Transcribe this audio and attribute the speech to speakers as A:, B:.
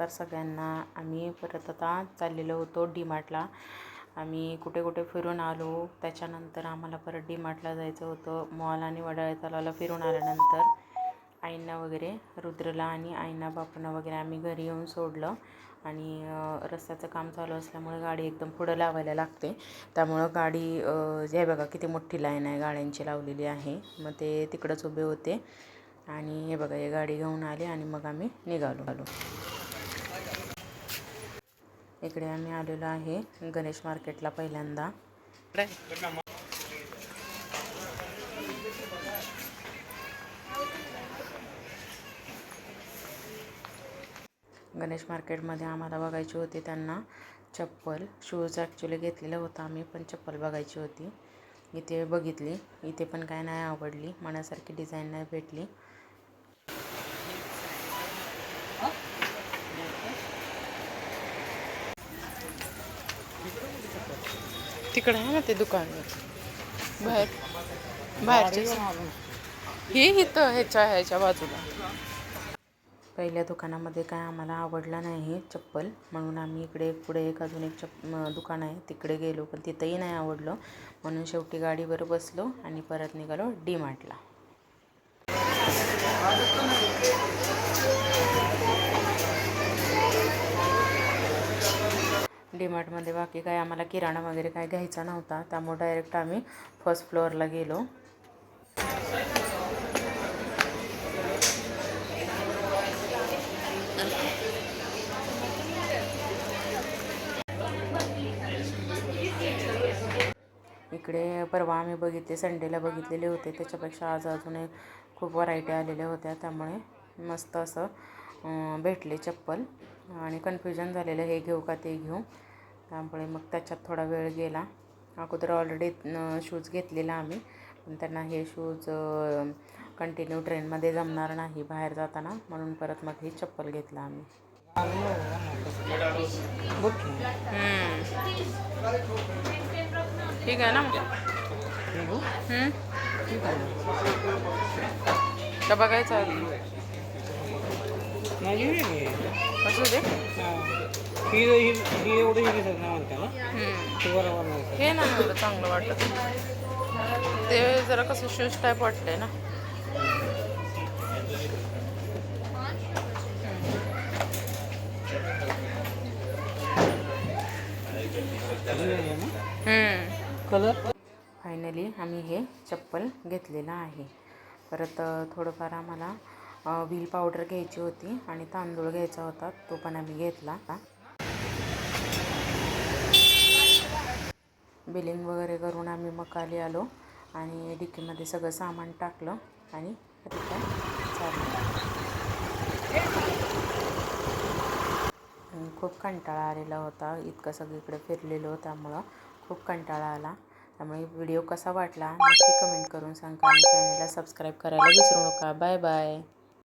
A: नमस्कार सगळ्यांना। आम्ही परत आता चाललेलो होतो डी-मार्टला। आम्ही कुठे कुठे फिरून आलो, त्याच्यानंतर आम्हाला परत डी-मार्टला जायचं होतं। मॉल आणि वडाळे तलावाला फिरून आल्यानंतर आईंना वगैरे, रुद्रला आणि आईंना बापूंना वगैरे आम्ही घरी येऊन सोडलं। आणि रस्त्याचं काम चालू असल्यामुळे गाडी एकदम पुढं लावायला लागते, त्यामुळं गाडी हे बघा किती मोठी लाईन आहे गाड्यांची लावलेली आहे। मग ते तिकडंच उभे होते आणि हे बघा हे गाडी घेऊन आले आणि मग आम्ही निघालो। इकडे आम्ही आलेलो आहे गणेश मार्केटला पहिल्यांदा। गणेश मार्केटमध्ये आम्हाला बघायची होती त्यांना चप्पल, शूज ॲक्च्युली घेतलेला होता आम्ही, पण चप्पल बघायची होती। इथे बघितली, इथे पण काय नाही आवडली, मनासारखी डिझाईन नाही भेटली। तिकडे आहे ना ते दुकान बाहेरचे हे इथं ह्याच्या बाजूला। पहिल्या दुकानामध्ये काय आम्हाला आवडलं नाही चप्पल, म्हणून आम्ही इकडे पुढे अजून एक दुकान आहे तिकडे गेलो, पण तिथंही नाही आवडलं, म्हणून शेवटी गाडीवर बसलो आणि परत निघालो डी-मार्टला। डी-मार्टमध्ये बाकी काय आम्हाला किराणा वगैरे काय घ्यायचा नव्हता, त्यामुळे डायरेक्ट आम्ही फर्स्ट फ्लोअरला गेलो। इकडे परवा आम्ही बघितले, संडेला बघितलेले होते, त्याच्यापेक्षा आज अजून खूप व्हरायटी आलेल्या होत्या, त्यामुळे मस्त असं भेटले चप्पल आणि कन्फ्युजन झालेलं हे घेऊ का ते घेऊ, त्यामुळे मग त्याच्यात थोडा वेळ गेला। अगोदर ऑलरेडी शूज घेतलेला आम्ही, पण त्यांना हे शूज कंटिन्यू ट्रेनमध्ये जमणार नाही बाहेर जाताना, म्हणून परत मग ही चप्पल घेतला आम्ही। ठीक आहे ना का बघायचं असू दे। हे ना एवढं चांगलं वाटत, ते जरा कसं शूज टाईप वाटतंय ना। कलर फायनली आम्ही हे चप्पल घेतलेलं आहे। परत थोडंफार आम्हाला व्हील पावडर घ्यायची होती आणि तांदूळ घ्यायचा होता, तो पण आम्ही घेतला। बिलिंग वगैरे करून आम्ही मग खाली आलो आणि डिकीमध्ये सगळं सामान टाकलं आणि रिटर्न चाललं। खूप कंटाळा आलेला होता, इतकं सगळीकडे फिरलेलो, त्यामुळं खूप कंटाळा आला। त्यामुळे व्हिडिओ कसा वाटला नक्की कमेंट करून सांगा आणि चॅनलला सबस्क्राईब करायला विसरू नका। Bye bye.